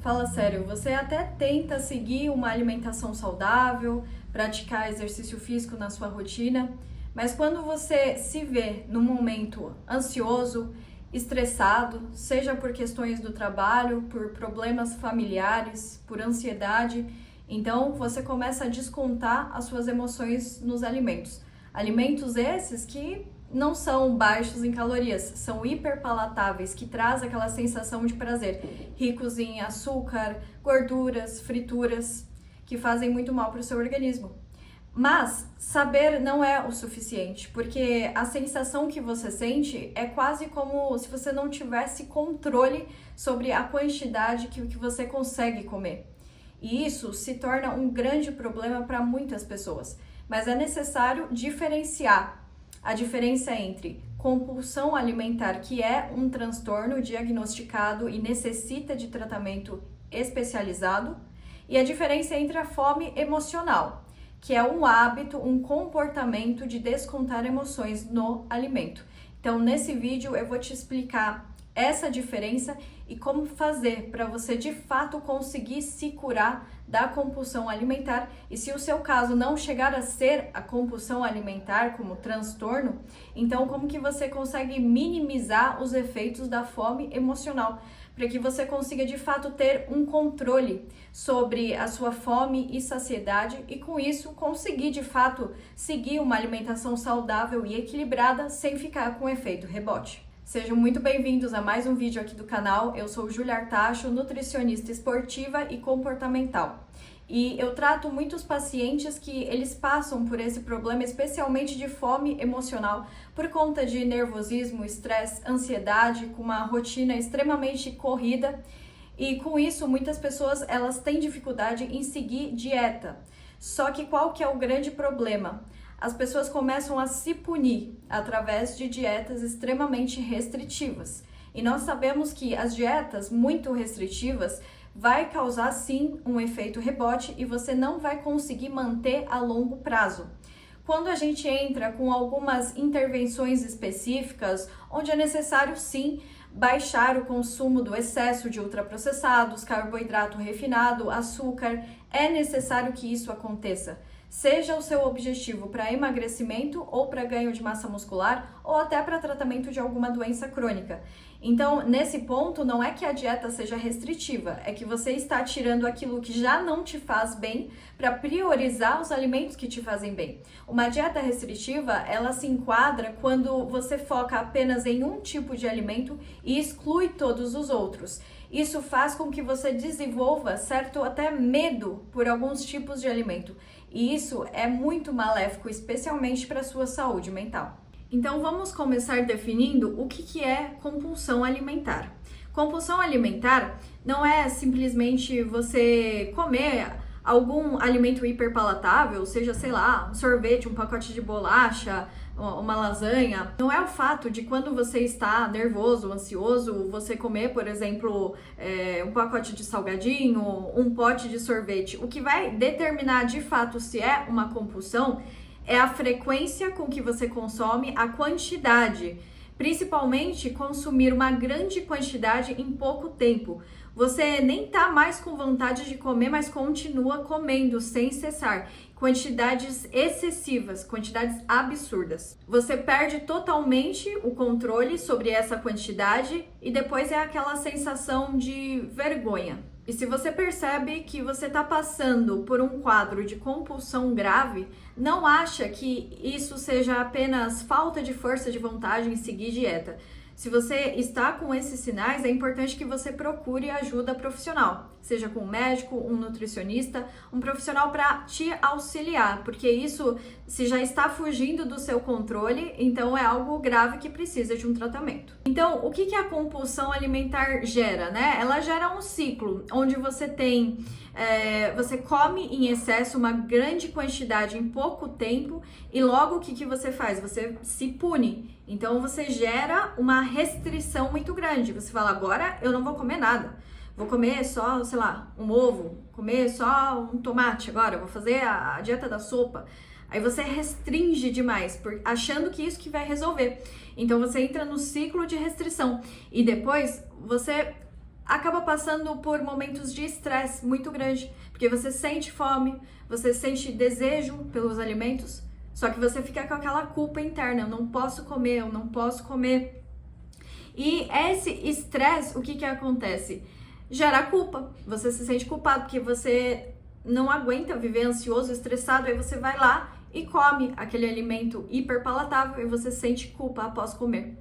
Fala sério, você até tenta seguir uma alimentação saudável, praticar exercício físico na sua rotina, mas quando você se vê num momento ansioso, estressado, seja por questões do trabalho, por problemas familiares, por ansiedade, então você começa a descontar as suas emoções nos alimentos. Alimentos esses que não são baixos em calorias, são hiperpalatáveis, que traz aquela sensação de prazer, ricos em açúcar, gorduras, frituras, que fazem muito mal para o seu organismo. Mas saber não é o suficiente, porque a sensação que você sente é quase como se você não tivesse controle sobre a quantidade que você consegue comer. E isso se torna um grande problema para muitas pessoas, mas é necessário diferenciar a diferença entre compulsão alimentar, que é um transtorno diagnosticado e necessita de tratamento especializado, e a diferença entre a fome emocional, que é um hábito, um comportamento de descontar emoções no alimento. Então, nesse vídeo eu vou te explicar essa diferença e como fazer para você de fato conseguir se curar da compulsão alimentar. E se o seu caso não chegar a ser a compulsão alimentar como transtorno, então como que você consegue minimizar os efeitos da fome emocional, para que você consiga de fato ter um controle sobre a sua fome e saciedade e com isso conseguir de fato seguir uma alimentação saudável e equilibrada sem ficar com efeito rebote. Sejam muito bem-vindos a mais um vídeo aqui do canal. Eu sou Júlia Artacho, nutricionista esportiva e comportamental. E eu trato muitos pacientes que eles passam por esse problema, especialmente de fome emocional, por conta de nervosismo, estresse, ansiedade, com uma rotina extremamente corrida. E com isso, muitas pessoas elas têm dificuldade em seguir dieta. Só que qual que é o grande problema? As pessoas começam a se punir através de dietas extremamente restritivas. E nós sabemos que as dietas muito restritivas vai causar sim um efeito rebote e você não vai conseguir manter a longo prazo. Quando a gente entra com algumas intervenções específicas, onde é necessário sim baixar o consumo do excesso de ultraprocessados, carboidrato refinado, açúcar, é necessário que isso aconteça. Seja o seu objetivo para emagrecimento ou para ganho de massa muscular ou até para tratamento de alguma doença crônica. Então, nesse ponto, não é que a dieta seja restritiva, é que você está tirando aquilo que já não te faz bem para priorizar os alimentos que te fazem bem. Uma dieta restritiva, ela se enquadra quando você foca apenas em um tipo de alimento e exclui todos os outros. Isso faz com que você desenvolva certo até medo por alguns tipos de alimento. E isso é muito maléfico, especialmente para a sua saúde mental. Então vamos começar definindo o que é compulsão alimentar. Compulsão alimentar não é simplesmente você comer algum alimento hiperpalatável, seja, sei lá, um sorvete, um pacote de bolacha, uma lasanha. Não é o fato de quando você está nervoso, ansioso, você comer, por exemplo, um pacote de salgadinho, um pote de sorvete. O que vai determinar de fato se é uma compulsão é a frequência com que você consome, a quantidade. Principalmente consumir uma grande quantidade em pouco tempo. Você nem tá mais com vontade de comer, mas continua comendo sem cessar. Quantidades excessivas, quantidades absurdas. Você perde totalmente o controle sobre essa quantidade e depois é aquela sensação de vergonha. E se você percebe que você está passando por um quadro de compulsão grave, não acha que isso seja apenas falta de força de vontade em seguir dieta. Se você está com esses sinais, é importante que você procure ajuda profissional, seja com um médico, um nutricionista, um profissional para te auxiliar, porque isso, se já está fugindo do seu controle, então é algo grave que precisa de um tratamento. Então, o que a compulsão alimentar gera, né? Ela gera um ciclo onde você tem você come em excesso uma grande quantidade em pouco tempo e logo o que você faz? Você se pune. Então você gera uma restrição muito grande. Você fala, agora eu não vou comer nada. Vou comer só, sei lá, um ovo, comer só um tomate agora, vou fazer a dieta da sopa. Aí você restringe demais, achando que isso que vai resolver. Então você entra no ciclo de restrição e depois você acaba passando por momentos de estresse muito grande, porque você sente fome, você sente desejo pelos alimentos, só que você fica com aquela culpa interna, eu não posso comer, eu não posso comer. E esse estresse, o que acontece? Gera culpa, você se sente culpado, porque você não aguenta viver ansioso, estressado, aí você vai lá e come aquele alimento hiperpalatável e você sente culpa após comer.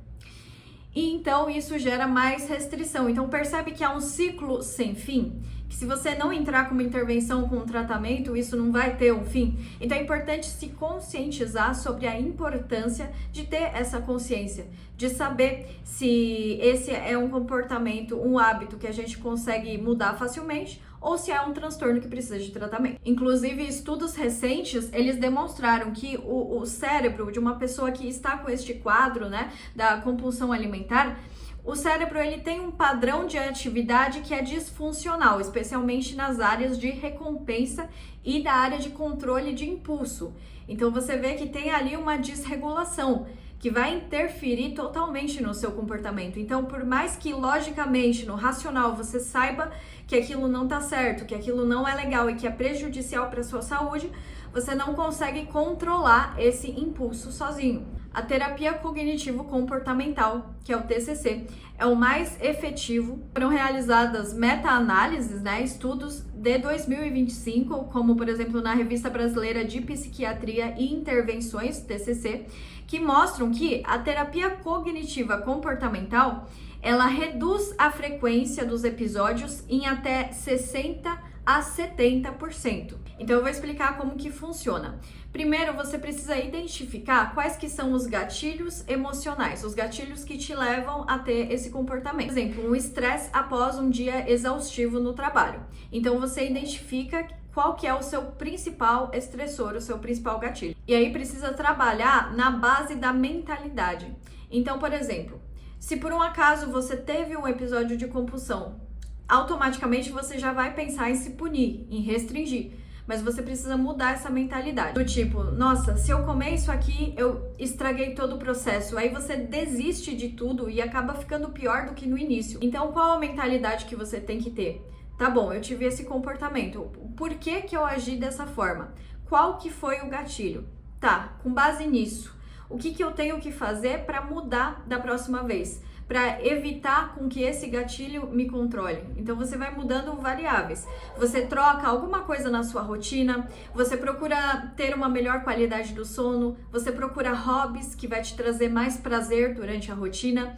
E então isso gera mais restrição. Então percebe que há um ciclo sem fim, que se você não entrar com uma intervenção, com um tratamento, isso não vai ter um fim. Então é importante se conscientizar sobre a importância de ter essa consciência, de saber se esse é um comportamento, um hábito que a gente consegue mudar facilmente ou se é um transtorno que precisa de tratamento. Inclusive, estudos recentes, eles demonstraram que o cérebro de uma pessoa que está com este quadro, né, da compulsão alimentar, o cérebro ele tem um padrão de atividade que é disfuncional, especialmente nas áreas de recompensa e da área de controle de impulso. Então você vê que tem ali uma desregulação que vai interferir totalmente no seu comportamento. Então, por mais que logicamente, no racional, você saiba que aquilo não tá certo, que aquilo não é legal e que é prejudicial para sua saúde, você não consegue controlar esse impulso sozinho. A terapia cognitivo-comportamental, que é o TCC, é o mais efetivo. Foram realizadas meta-análises, né, estudos de 2025, como por exemplo na Revista Brasileira de Psiquiatria e Intervenções, TCC, que mostram que a terapia cognitiva comportamental, ela reduz a frequência dos episódios em até 60 a 70%. Então eu vou explicar como que funciona. Primeiro, você precisa identificar quais que são os gatilhos emocionais, os gatilhos que te levam a ter esse comportamento. Por exemplo, um estresse após um dia exaustivo no trabalho. Então você identifica qual que é o seu principal estressor, o seu principal gatilho. E aí precisa trabalhar na base da mentalidade. Então, por exemplo, se por um acaso você teve um episódio de compulsão, automaticamente você já vai pensar em se punir, em restringir. Mas você precisa mudar essa mentalidade. Do tipo, nossa, se eu comer isso aqui, eu estraguei todo o processo. Aí você desiste de tudo e acaba ficando pior do que no início. Então, qual a mentalidade que você tem que ter? Tá bom, eu tive esse comportamento. Por que que eu agi dessa forma? Qual que foi o gatilho? Tá, com base nisso, o que que eu tenho que fazer para mudar da próxima vez? Para evitar com que esse gatilho me controle. Então você vai mudando variáveis. Você troca alguma coisa na sua rotina, você procura ter uma melhor qualidade do sono, você procura hobbies que vai te trazer mais prazer durante a rotina.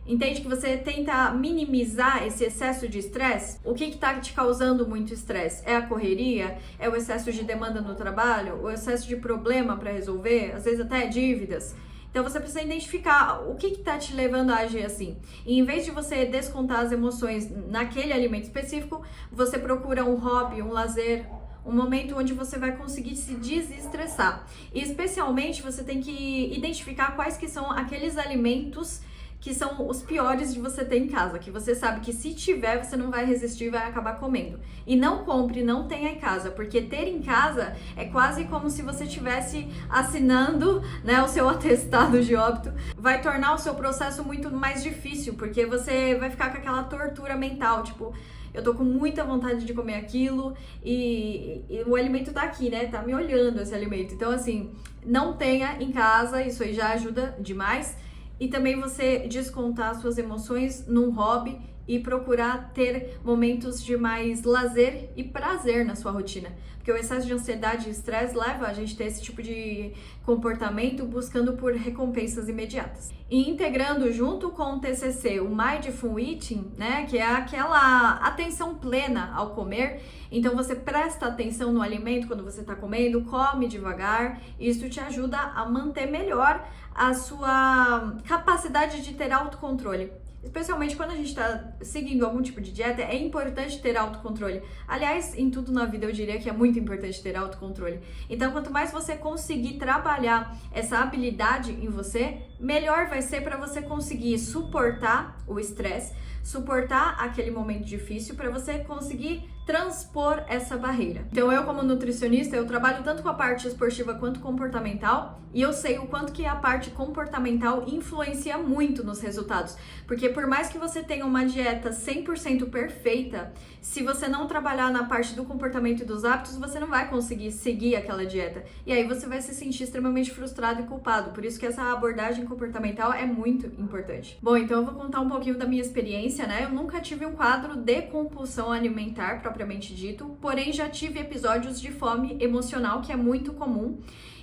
Entende que você tenta minimizar esse excesso de estresse? O que está te causando muito estresse? É a correria? É o excesso de demanda no trabalho? O excesso de problema para resolver? Às vezes até dívidas? Então você precisa identificar o que está te levando a agir assim. E em vez de você descontar as emoções naquele alimento específico, você procura um hobby, um lazer, um momento onde você vai conseguir se desestressar. E especialmente você tem que identificar quais que são aqueles alimentos que são os piores de você ter em casa, que você sabe que se tiver, você não vai resistir e vai acabar comendo. E não compre, não tenha em casa, porque ter em casa é quase como se você estivesse assinando, né, o seu atestado de óbito. Vai tornar o seu processo muito mais difícil, porque você vai ficar com aquela tortura mental, tipo, eu tô com muita vontade de comer aquilo e o alimento tá aqui, né? Tá me olhando esse alimento. Então, assim, não tenha em casa, isso aí já ajuda demais. E também você descontar suas emoções num hobby e procurar ter momentos de mais lazer e prazer na sua rotina. Porque o excesso de ansiedade e estresse leva a gente a ter esse tipo de comportamento buscando por recompensas imediatas. E integrando junto com o TCC o Mindful Eating, né, que é aquela atenção plena ao comer. Então você presta atenção no alimento quando você está comendo, come devagar. Isso te ajuda a manter melhor a sua capacidade de ter autocontrole. Especialmente quando a gente está seguindo algum tipo de dieta, é importante ter autocontrole. Aliás, em tudo na vida eu diria que é muito importante ter autocontrole. Então, quanto mais você conseguir trabalhar essa habilidade em você, melhor vai ser para você conseguir suportar o estresse, suportar aquele momento difícil, para você conseguir transpor essa barreira. Então eu, como nutricionista, eu trabalho tanto com a parte esportiva quanto comportamental, e eu sei o quanto que a parte comportamental influencia muito nos resultados, porque por mais que você tenha uma dieta 100% perfeita, se você não trabalhar na parte do comportamento e dos hábitos, você não vai conseguir seguir aquela dieta, e aí você vai se sentir extremamente frustrado e culpado. Por isso que essa abordagem comportamental é muito importante. Bom, então eu vou contar um pouquinho da minha experiência, né? Eu nunca tive um quadro de compulsão alimentar propriamente dito, porém já tive episódios de fome emocional, que é muito comum.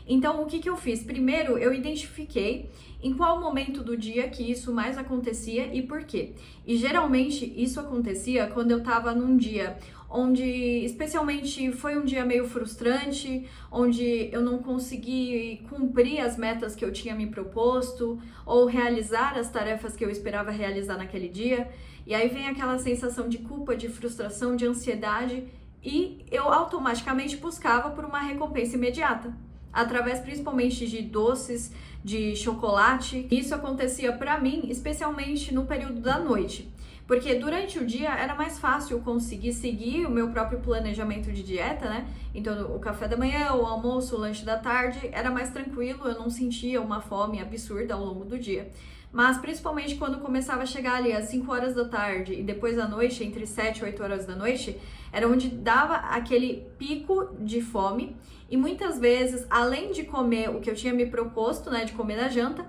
Então, o que eu fiz? Primeiro, eu identifiquei em qual momento do dia que isso mais acontecia e por quê. E geralmente isso acontecia quando eu tava num dia onde, especialmente, foi um dia meio frustrante, onde eu não consegui cumprir as metas que eu tinha me proposto ou realizar as tarefas que eu esperava realizar naquele dia. E aí vem aquela sensação de culpa, de frustração, de ansiedade, e eu automaticamente buscava por uma recompensa imediata, através principalmente de doces, de chocolate. Isso acontecia pra mim, especialmente no período da noite, porque durante o dia era mais fácil conseguir seguir o meu próprio planejamento de dieta, né? Então o café da manhã, o almoço, o lanche da tarde era mais tranquilo, eu não sentia uma fome absurda ao longo do dia. Mas principalmente quando começava a chegar ali às 5 horas da tarde e depois da noite, entre 7 e 8 horas da noite, era onde dava aquele pico de fome, e muitas vezes, além de comer o que eu tinha me proposto, né, de comer na janta,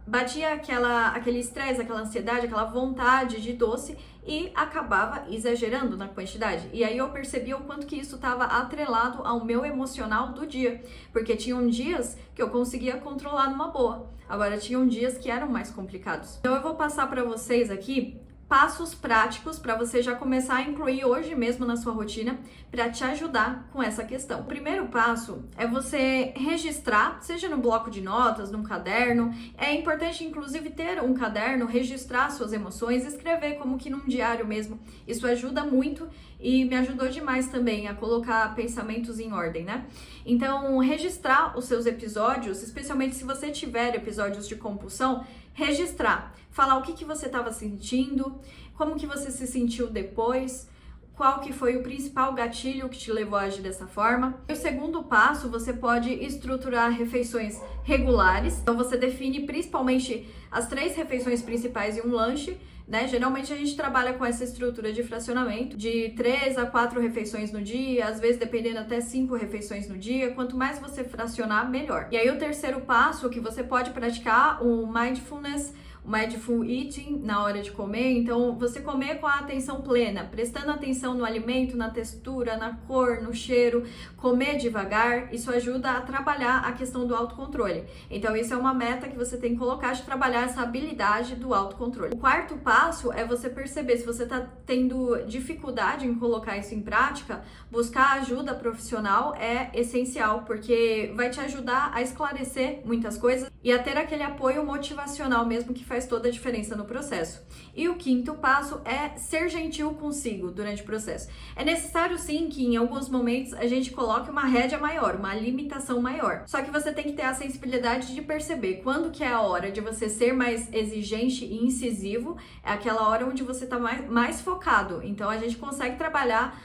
batia aquele estresse, aquela ansiedade, aquela vontade de doce, e acabava exagerando na quantidade. E aí eu percebia o quanto que isso estava atrelado ao meu emocional do dia, porque tinham dias que eu conseguia controlar numa boa, agora tinham dias que eram mais complicados. Então eu vou passar para vocês aqui passos práticos para você já começar a incluir hoje mesmo na sua rotina para te ajudar com essa questão. O primeiro passo é você registrar, seja no bloco de notas, num caderno. É importante, inclusive, ter um caderno, registrar suas emoções, escrever como que num diário mesmo. Isso ajuda muito e me ajudou demais também a colocar pensamentos em ordem, né? Então, registrar os seus episódios, especialmente se você tiver episódios de compulsão, registrar, falar o que você estava sentindo, como que você se sentiu depois, qual que foi o principal gatilho que te levou a agir dessa forma. E o segundo passo, você pode estruturar refeições regulares. Então você define principalmente as 3 refeições principais e um lanche, né? Geralmente a gente trabalha com essa estrutura de fracionamento, de 3 a 4 refeições no dia, às vezes dependendo até 5 refeições no dia. Quanto mais você fracionar, melhor. E aí o terceiro passo que você pode praticar, o mindfulness, o mindful eating na hora de comer. Então você comer com a atenção plena, prestando atenção no alimento, na textura, na cor, no cheiro, comer devagar. Isso ajuda a trabalhar a questão do autocontrole. Então isso é uma meta que você tem que colocar, de trabalhar essa habilidade do autocontrole. O quarto passo é você perceber se você está tendo dificuldade em colocar isso em prática. Buscar ajuda profissional é essencial, porque vai te ajudar a esclarecer muitas coisas e a ter aquele apoio motivacional mesmo, que faz toda a diferença no processo. E o quinto passo é ser gentil consigo durante o processo. É necessário sim que em alguns momentos a gente coloque uma rédea maior, uma limitação maior. Só que você tem que ter a sensibilidade de perceber quando que é a hora de você ser mais exigente e incisivo, é aquela hora onde você está mais focado. Então a gente consegue trabalhar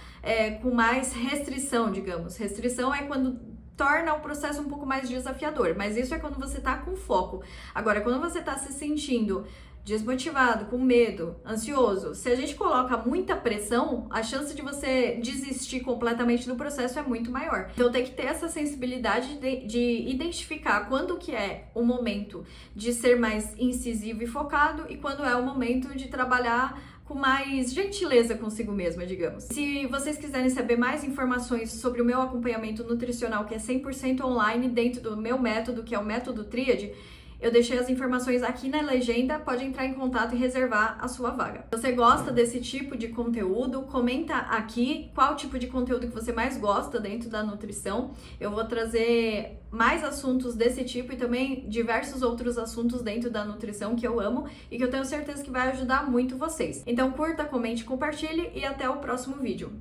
com mais restrição, digamos. Restrição é quando torna o processo um pouco mais desafiador, mas isso é quando você tá com foco. Agora, quando você tá se sentindo desmotivado, com medo, ansioso, se a gente coloca muita pressão, a chance de você desistir completamente do processo é muito maior. Então tem que ter essa sensibilidade de identificar quando que é o momento de ser mais incisivo e focado e quando é o momento de trabalhar com mais gentileza consigo mesma, digamos. Se vocês quiserem saber mais informações sobre o meu acompanhamento nutricional, que é 100% online dentro do meu método, que é o método Tríade, eu deixei as informações aqui na legenda, pode entrar em contato e reservar a sua vaga. Se você gosta desse tipo de conteúdo, comenta aqui qual tipo de conteúdo que você mais gosta dentro da nutrição. Eu vou trazer mais assuntos desse tipo e também diversos outros assuntos dentro da nutrição que eu amo e que eu tenho certeza que vai ajudar muito vocês. Então curta, comente, compartilhe e até o próximo vídeo.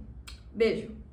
Beijo!